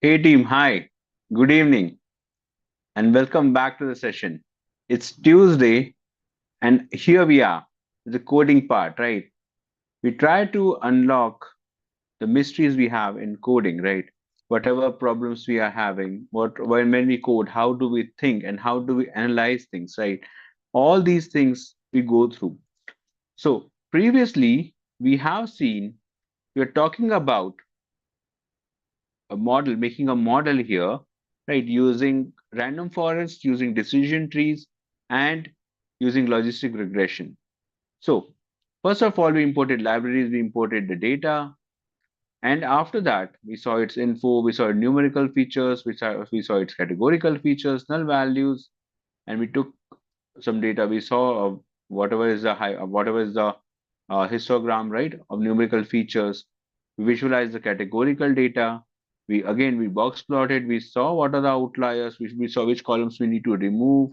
Hey team, hi, good evening, and welcome back to the session. It's Tuesday, and here we are, the coding part, right? We try to unlock the mysteries we have in coding, right? Whatever problems we are having, when we code, how do we think and how do we analyze things, right? All these things we go through. So previously, we have seen we are talking about a model, making a model here, right? Using random forest, using decision trees, and using logistic regression. So, first of all, we imported libraries, we imported the data, and after that, we saw its info, we saw numerical features, we saw its categorical features, null values, and we took some data. We saw whatever is the histogram, right, of numerical features. We visualized the categorical data. We box plotted. We saw what are the outliers. We saw which columns we need to remove.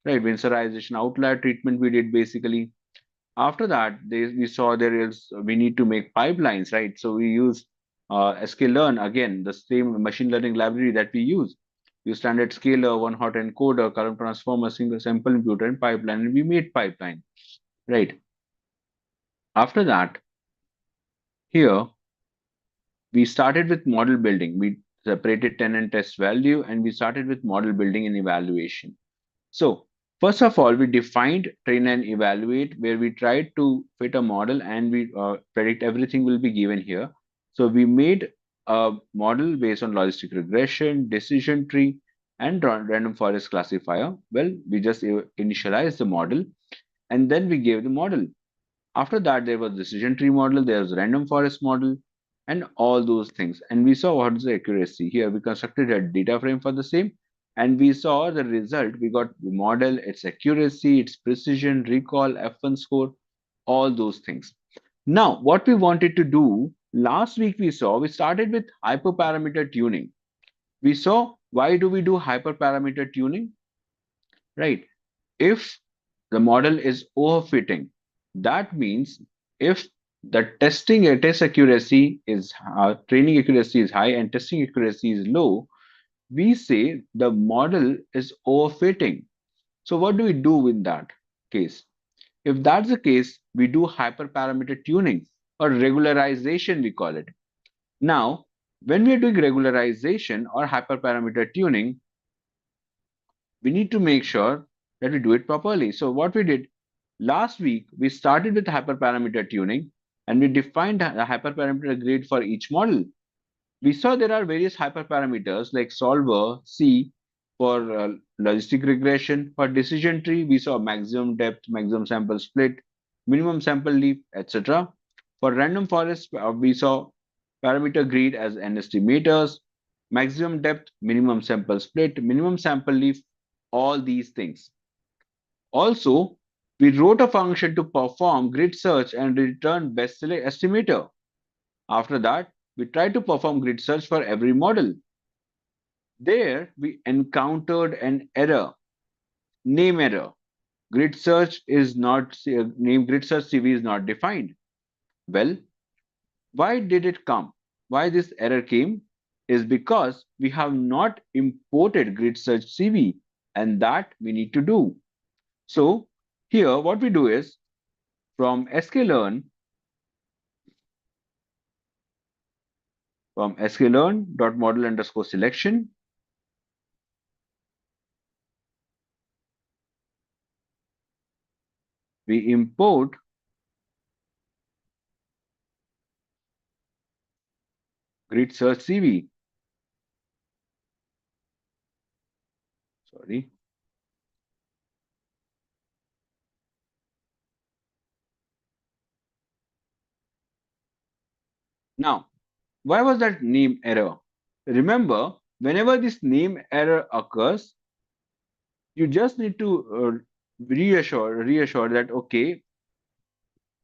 Right, winsorization outlier treatment we did basically. After that, we saw we need to make pipelines, right? So we use sklearn again, the same machine learning library that we use. Use standard scaler, one hot encoder, column transformer, single sample imputer, and pipeline, and we made pipeline, right? After that, here we started with model building. We separated tenant test value, and we started with model building and evaluation. So first of all, we defined train and evaluate, where we tried to fit a model and we predict everything will be given here. So we made a model based on logistic regression, decision tree, and random forest classifier. Well, we just initialized the model and then we gave the model. After that, there was decision tree model, there was random forest model, and all those things. And we saw what is the accuracy. Here we constructed a data frame for the same, and we saw the result. We got the model, its accuracy, its precision, recall, F1 score, all those things. Now, what we wanted to do last week, we started with hyperparameter tuning. We saw why do we do hyperparameter tuning, right? If the model is overfitting, that means if the test accuracy is training accuracy is high and testing accuracy is low, we say the model is overfitting. So what do we do in that case? If that's the case, we do hyperparameter tuning or regularization, we call it. Now, when we are doing regularization or hyperparameter tuning, we need to make sure that we do it properly. So what we did last week, we started with hyperparameter tuning and we defined a hyperparameter grid for each model. We saw there are various hyperparameters like solver, C for logistic regression. For decision tree, we saw maximum depth, maximum sample split, minimum sample leaf, etc. For random forest, we saw parameter grid as n estimators, maximum depth, minimum sample split, minimum sample leaf, all these things. Also, we wrote a function to perform grid search and return best select estimator. After that, we tried to perform grid search for every model. There, we encountered an error, name error. Grid search is not name grid search CV is not defined. Well, why did it come? Why this error came is because we have not imported grid search CV, and that we need to do. So here, what we do is from sklearn sklearn.model underscore selection, we import grid search CV. Sorry. Now, why was that name error? Remember, whenever this name error occurs, you just need to reassure that okay,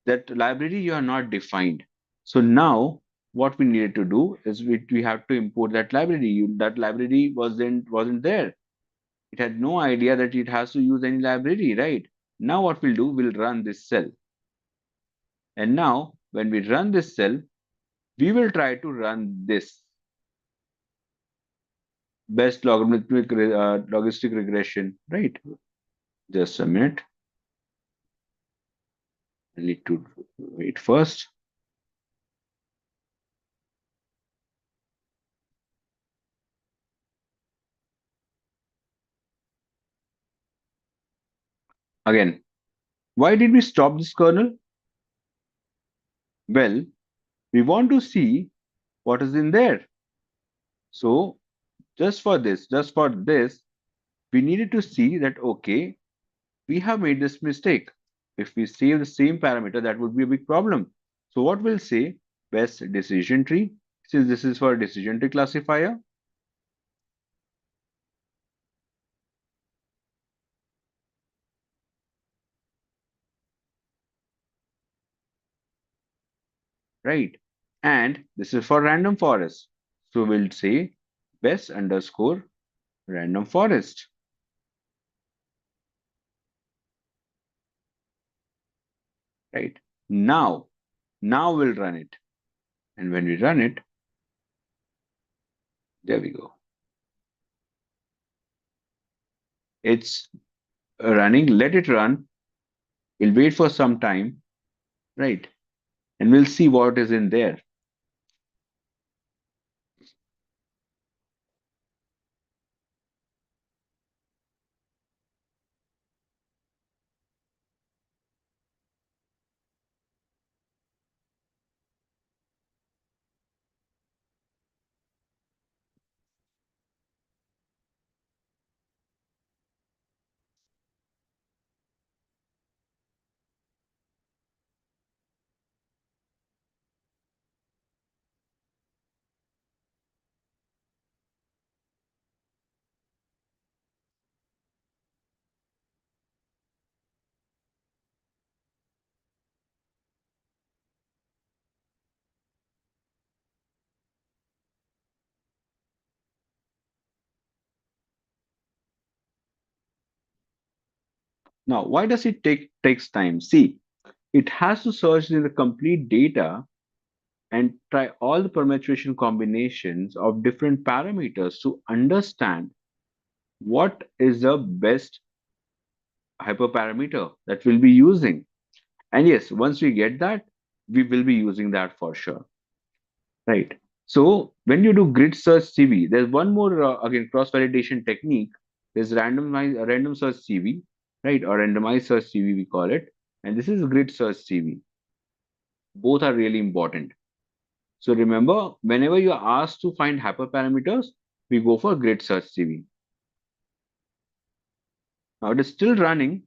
that library you are not defined. So now what we needed to do is we have to import that library. That library wasn't there. It had no idea that it has to use any library, right? Now what we'll do, we'll run this cell. And now when we run this cell, we will try to run this. best logistic regression, right? Just a minute. I need to wait first. Again, why did we stop this kernel? Well, we want to see what is in there. So just for this, we needed to see that, okay, we have made this mistake. If we save the same parameter, that would be a big problem. So what we'll say, best decision tree, since this is for decision tree classifier, right? And this is for random forest. So we'll say best underscore random forest, right? Now, now we'll run it. And when we run it, there we go. It's running, let it run. We'll wait for some time, right? And we'll see what is in there. Now, why does it takes time? See, it has to search in the complete data and try all the permutation combinations of different parameters to understand what is the best hyperparameter that we'll be using. And yes, once we get that, we will be using that for sure, right? So when you do grid search CV, there's one more again cross validation technique. There's random search CV, right, or randomized search CV we call it, and this is grid search CV. Both are really important. So remember, whenever you are asked to find hyperparameters, we go for grid search CV. Now it is still running.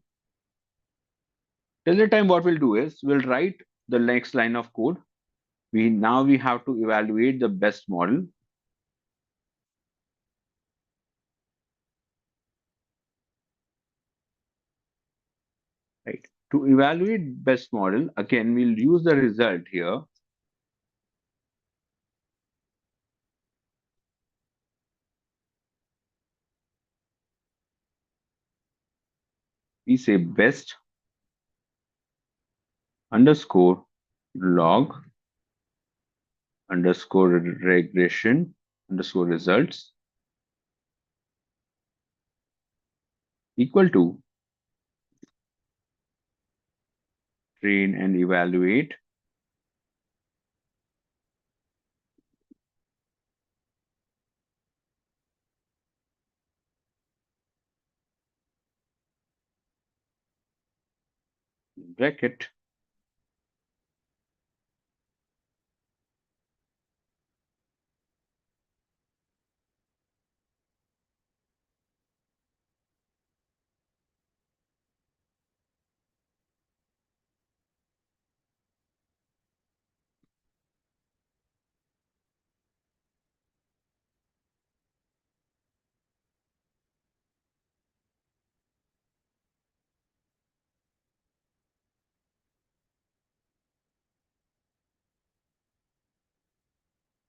Till the time, what we'll do is we'll write the next line of code. We have to evaluate the best model, right? To evaluate best model, again, we'll use the result here. We say best underscore log underscore regression underscore results equal to train and evaluate bracket.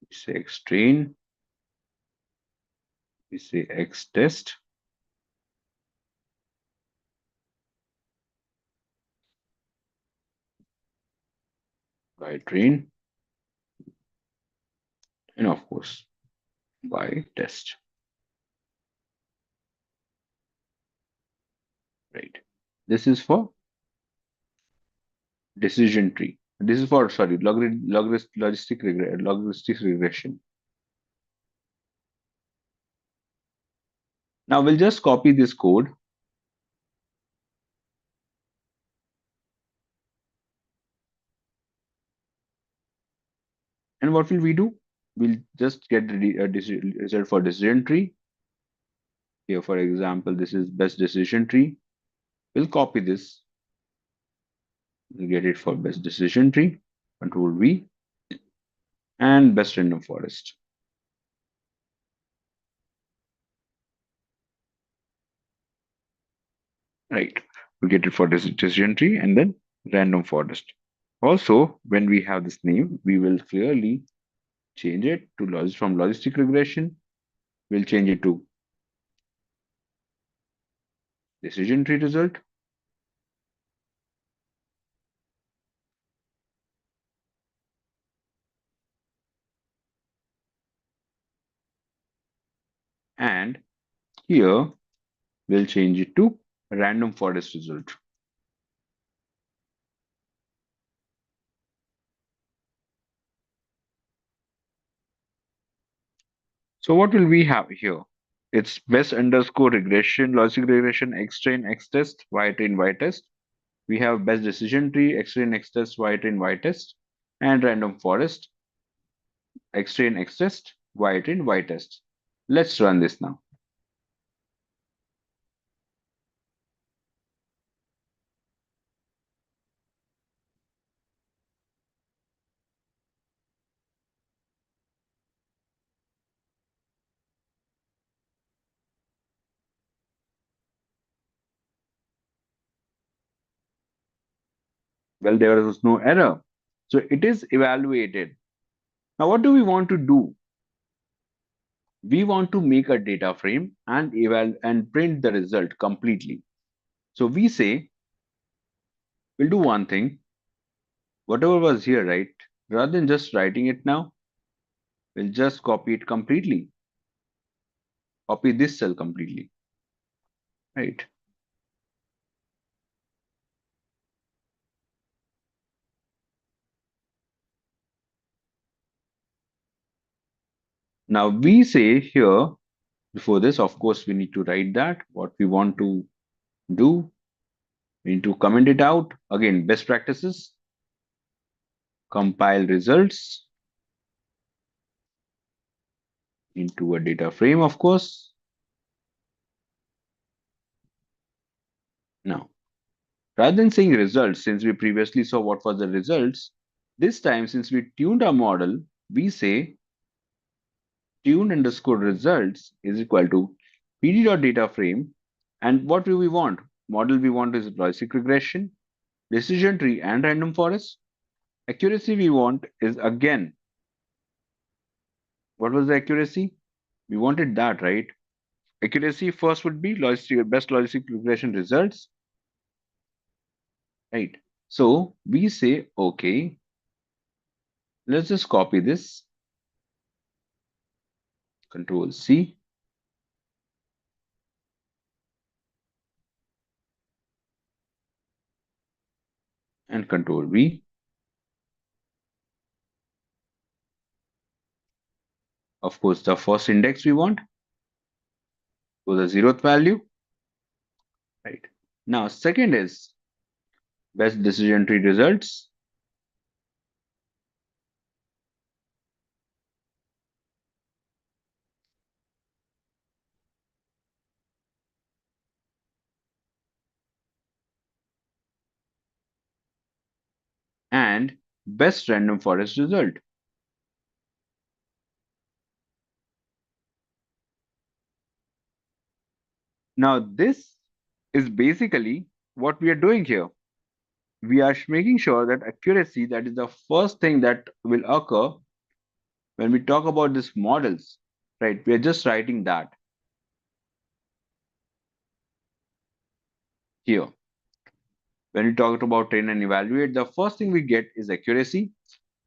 We say x train, we say x test, by train, and of course by test. right? This is for decision tree. This is for, sorry, logistic regression. Now we'll just copy this code, and what will we do? We'll just get the result for decision tree. Here, for example, this is best decision tree. We'll copy this. We'll get it for best decision tree. Control V, and best random forest. Right. We get it for this decision tree and then random forest. Also, when we have this name, we will clearly change it to from logistic regression. We'll change it to decision tree result. And here we'll change it to random forest result. So what will we have here? It's best underscore regression, logistic regression, X train, X test, Y train, Y test. We have best decision tree, X train, X test, Y train, Y test, and random forest, X train, X test, Y train, Y test. Let's run this now. Well, there was no error. So it is evaluated. Now, what do we want to do? We want to make a data frame and and print the result completely. So we say, we'll do one thing. Whatever was here, right? Rather than just writing it now, we'll just copy it completely. Copy this cell completely, right? Now we say here, before this, of course, we need to write that what we want to do. We need to comment it out. Again, best practices, compile results into a data frame, of course. Now, rather than saying results, since we previously saw what was the results, this time, since we tuned our model, we say tune underscore results is equal to pd.data frame. And what do we want? Model we want is logistic regression, decision tree, and random forest. Accuracy we want is again, what was the accuracy? We wanted that, right? Accuracy first would be best logistic regression results, right? So we say, okay, let's just copy this, Control C, and Control V. Of course, the first index we want, so the 0th value, right? Now, second is best decision tree results, and best random forest result. Now, this is basically what we are doing here. We are making sure that accuracy, that is the first thing that will occur when we talk about these models, right? We are just writing that here. When we talk about train and evaluate, the first thing we get is accuracy.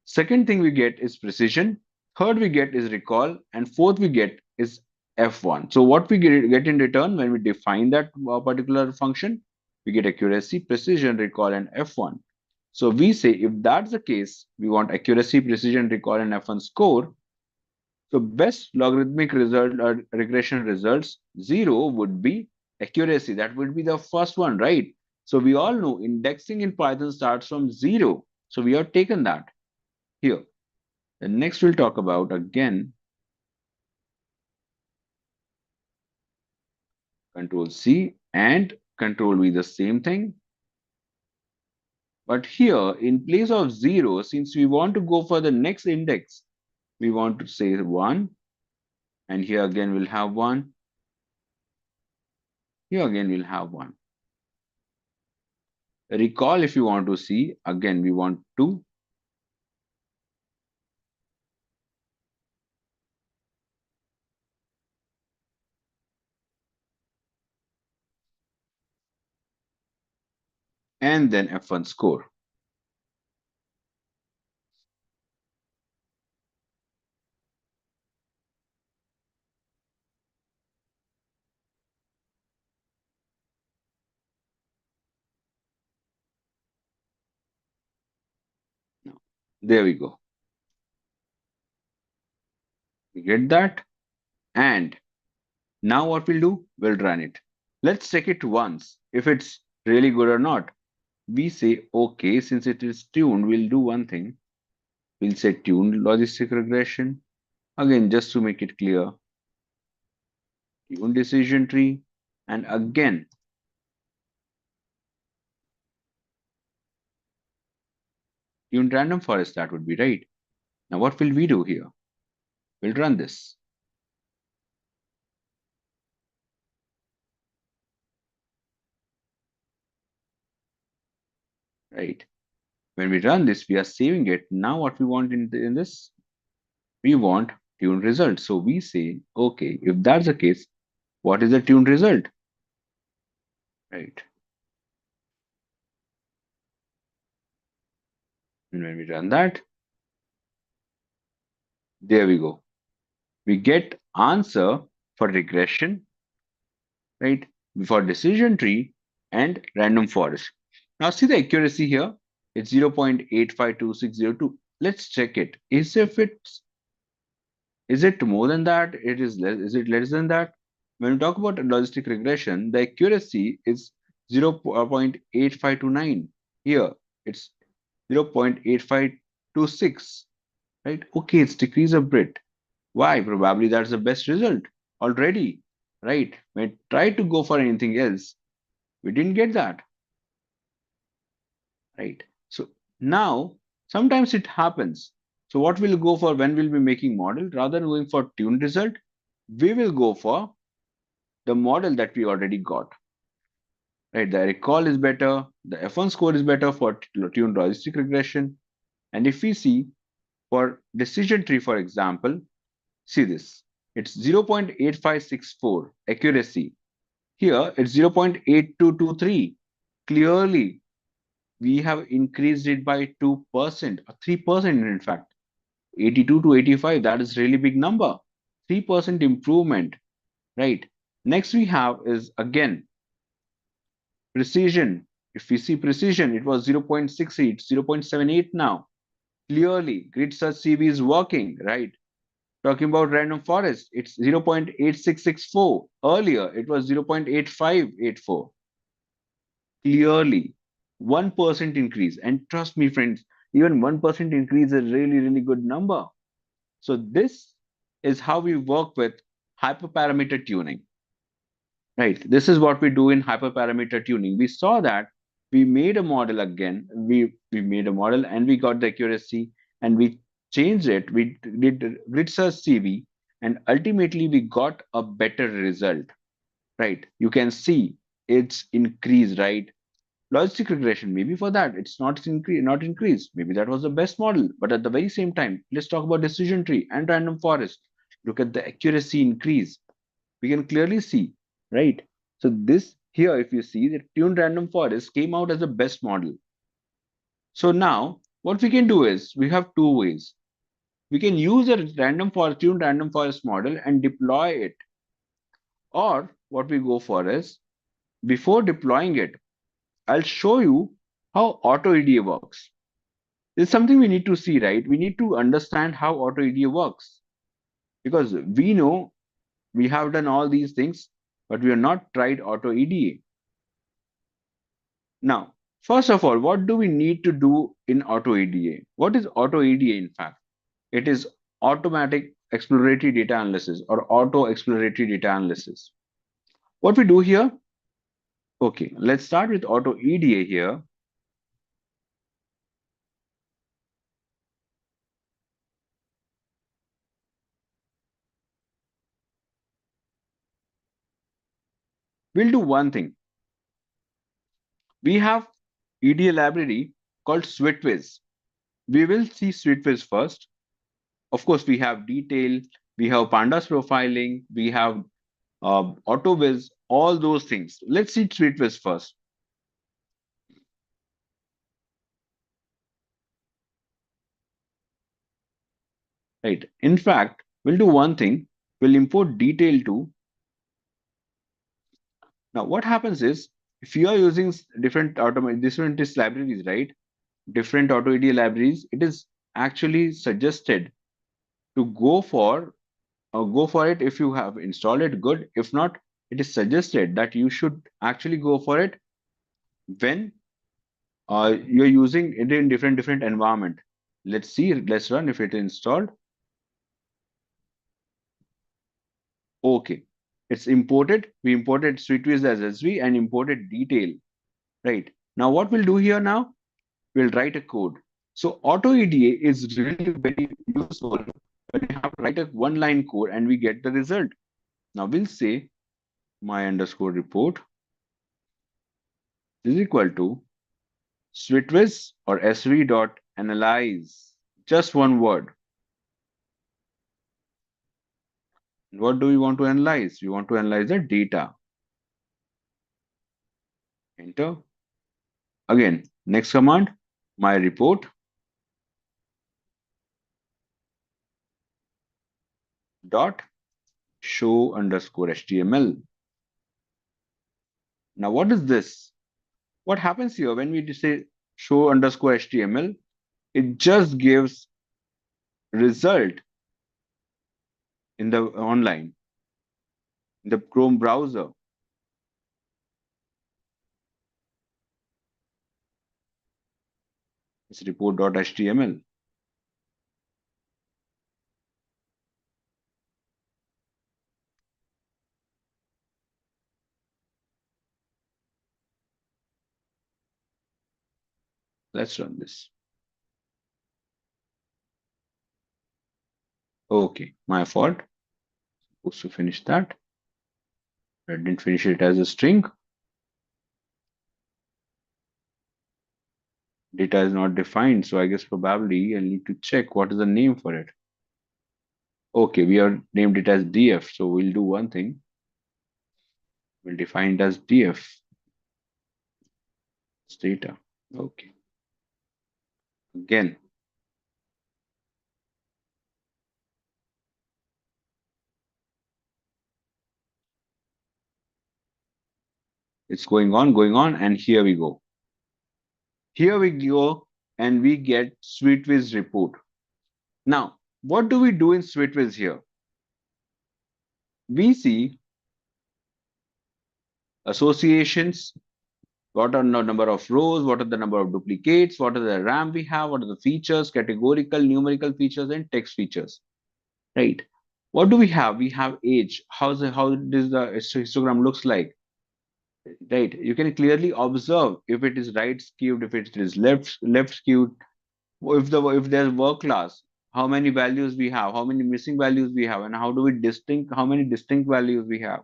Second thing we get is precision. Third we get is recall. And fourth we get is F1. So what we get in return when we define that particular function, we get accuracy, precision, recall, and F1. So we say if that's the case, we want accuracy, precision, recall, and F1 score. So best logarithmic result or regression results, 0 would be accuracy. That would be the first one, right? So we all know indexing in Python starts from 0. So we have taken that here. The next we'll talk about again, Control C and Control V, the same thing. But here, in place of 0, since we want to go for the next index, we want to say 1. And here again, we'll have 1. Here again, we'll have 1. Recall, if you want to see, again, we want 2. And then F1 score. Now, there we go. We get that. And now what we'll do? We'll run it. Let's check it once. If it's really good or not. We say, okay, since it is tuned, we'll do one thing. We'll say tuned logistic regression. Again, just to make it clear, tuned decision tree. And again, tuned random forest, that would be right. Now, what will we do here? We'll run this. Right. When we run this, we are saving it. Now, what we want in this? We want tuned result. So we say, okay, if that's the case, what is the tuned result? Right. And when we run that, there we go. We get answer for regression, right? For decision tree and random forest. Now see the accuracy here. It's 0.852602. Let's check it. Is it more than that? It is less. Is it less than that? When we talk about logistic regression, the accuracy is 0.8529. Here it's 0.8526. Right? Okay, it's decreased a bit. Why? Probably that's the best result already. Right? When we try to go for anything else, we didn't get that. Right? So now sometimes it happens. So what we'll go for when we'll be making model, rather than going for tuned result, we will go for the model that we already got. Right? The recall is better, the F1 score is better for tuned logistic regression. And if we see for decision tree, for example, see this. It's 0.8564 accuracy. Here it's 0.8223. Clearly, we have increased it by 2% or 3% in fact. 82 to 85, that is really big number. 3% improvement, right? Next we have is again precision. If we see precision, it was 0.68, 0.78 now. Clearly, grid search CV is working, right? Talking about random forest, it's 0.8664. Earlier, it was 0.8584. Clearly, 1% increase. And trust me, friends, even 1% increase is a really, really good number. So this is how we work with hyperparameter tuning. Right. This is what we do in hyperparameter tuning. We saw that we made a model again. We made a model and we got the accuracy and we changed it. We did grid search CV and ultimately we got a better result. Right. You can see it's increased, right? Logistic regression, maybe for that, it's not increased. Maybe that was the best model. But at the very same time, let's talk about decision tree and random forest. Look at the accuracy increase. We can clearly see, right? So this here, if you see, the tuned random forest came out as the best model. So now what we can do is we have two ways. We can use a tuned random forest model and deploy it. Or what we go for is before deploying it, I'll show you how auto EDA works. It's something we need to see, right? We need to understand how auto EDA works because we know we have done all these things, but we have not tried auto EDA. Now, first of all, what do we need to do in auto EDA? What is auto EDA in fact? It is automatic exploratory data analysis or auto exploratory data analysis. What we do here? Okay, let's start with auto EDA here. We'll do one thing. We have EDA library called SweetWiz. We will see SweetWiz first. Of course, we have detail, we have pandas profiling, we have AutoViz, all those things. Let's see SweetWiz first. Right. In fact, we'll do one thing. We'll import detail too. Now, what happens is if you are using different libraries, right? Different auto EDA libraries, it is actually suggested to go for it if you have installed it. Good. If not, it is suggested that you should actually go for it when you're using it in different environment. Let's see. Let's run if it is installed. Okay, it's imported. We imported SweetWiz as SV and imported detail. Right. Now what we'll do here now, we'll write a code. So auto EDA is really very useful when we have to write a one-line code and we get the result. Now we'll say my underscore report is equal to SweetWiz or SV dot analyze. Just one word. What do we want to analyze? We want to analyze the data. Enter. Again, next command, my report dot show underscore HTML. Now, what is this? What happens here when we say show underscore HTML? It just gives result in the online, in the Chrome browser. It's report.html. Let's run this. Okay, my fault. Supposed to finish that. I didn't finish it as a string. Data is not defined, so I guess probably I need to check what is the name for it. Okay, we have named it as df, so we'll do one thing. We'll define it as df. It's data. Okay. Again, it's going on, and here we go. Here we go, and we get SweetWiz report. Now, what do we do in SweetWiz here? We see associations, what are the number of rows, what are the number of duplicates, what are the RAM we have, what are the features, categorical, numerical features, and text features, right? What do we have? We have age. How does the histogram looks like, right? You can clearly observe if it is right skewed, if it is left skewed, if there's work class, how many values we have, how many missing values we have, and how many distinct values we have.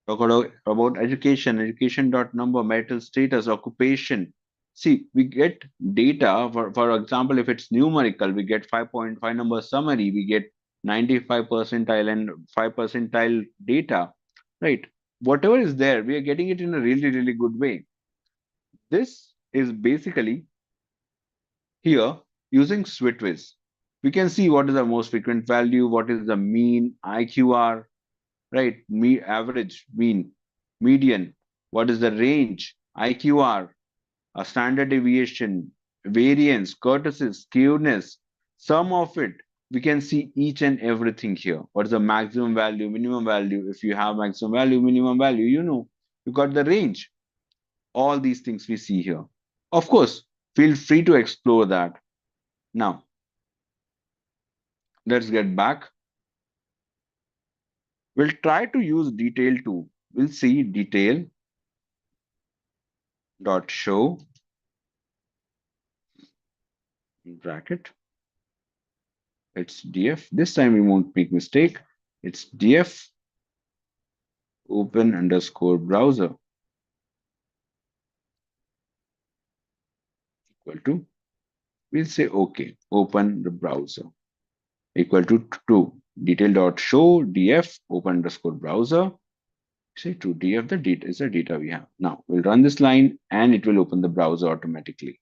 Talk about education dot number, marital status, occupation. See, we get data, for example, if it's numerical, we get 5.5 number summary, we get 95 percentile and 5 percentile data, right? Whatever is there, we are getting it in a really good way. This is basically here using SweetWiz. We can see what is the most frequent value, what is the mean, IQR, right? Average, mean, median. What is the range? IQR, a standard deviation, variance, curtices, skewness, sum of it. We can see each and everything here. What is the maximum value, minimum value? If you have maximum value, minimum value, you got the range. All these things we see here. Of course, feel free to explore that. Now, let's get back. We'll try to use detail too. We'll see detail dot show in bracket. It's df. This time we won't make mistake. It's df open underscore browser equal to, we'll say okay, open the browser equal to true. Detail dot show df open underscore browser. Say true. Df the data is the data we have. Now we'll run this line and it will open the browser automatically.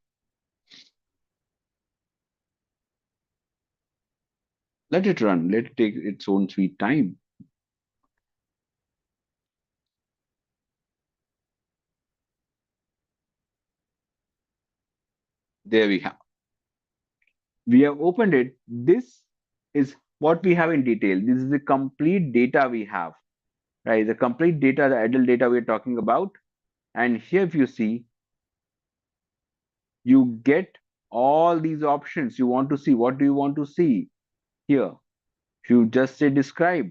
Let it run. Let it take its own sweet time. There we have. We have opened it. This is what we have in detail. This is the complete data we have, right? The complete data, the adult data we're talking about. And here, if you see, you get all these options. You want to see, what do you want to see here? If you just say describe,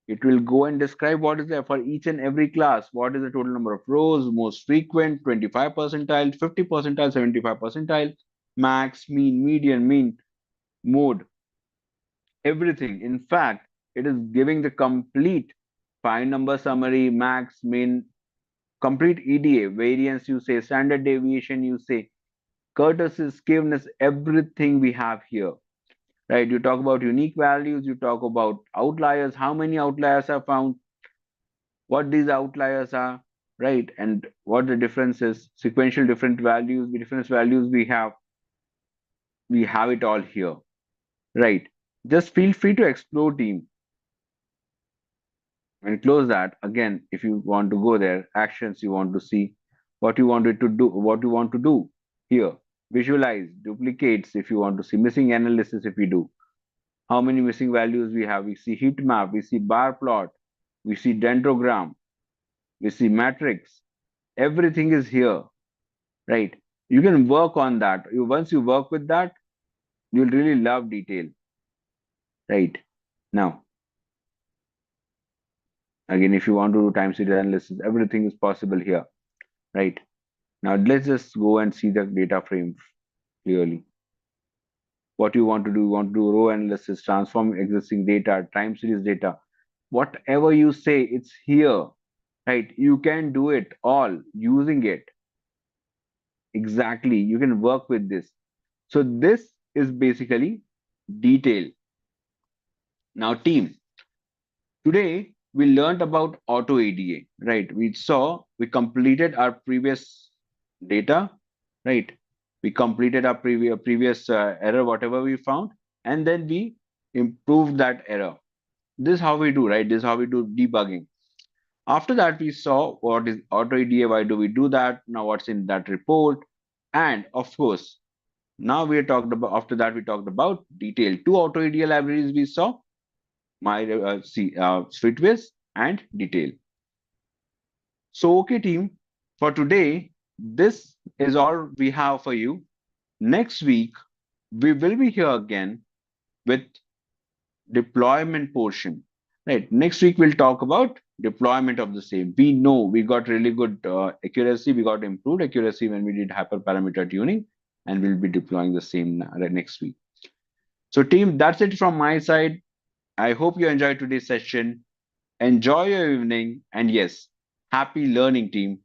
it will go and describe what is there for each and every class. What is the total number of rows, most frequent, 25 percentile, 50 percentile, 75 percentile, max, mean, median, mean, mode, everything. In fact, it is giving the complete 5 number summary, max, mean, complete EDA, variance, you say, standard deviation, you say, curtices, skewness, everything we have here. Right? You talk about unique values, you talk about outliers, how many outliers are found, what these outliers are, right? And what the difference is, sequential different values, the different values we have it all here, right? Just feel free to explore, team, and close that. Again, if you want to go there, actions you want to see, what you wanted to do, what you want to do here, visualize, duplicates if you want to see, missing analysis if we do, how many missing values we have, we see heat map, we see bar plot, we see dendrogram, we see matrix, everything is here, right? You can work on that. Once you work with that, you'll really love detail, right? Now, again, if you want to do time series analysis, everything is possible here, right? Now, let's just go and see the data frame clearly. What you want to do, you want to do row analysis, transform existing data, time series data, whatever you say, it's here, right? You can do it all using it. Exactly. You can work with this. So this is basically detail. Now, team, today we learned about auto ADA, right? We completed our previous data, right? We completed our previous error, whatever we found, and then we improved that error. This is how we do, right? This is how we do debugging. After that, we saw what is auto ADA, why do we do that? Now, what's in that report? And of course, now we talked about, after that, we talked about detail. Two auto ADA libraries we saw, Sweetwiz and detail. So, okay, team, for today, this is all we have for you. Next week, we will be here again with deployment portion. Right. Next week, we'll talk about deployment of the same. We know we got really good accuracy. We got improved accuracy when we did hyperparameter tuning, and we'll be deploying the same next week. So, team, that's it from my side. I hope you enjoyed today's session. Enjoy your evening. And yes, happy learning, team.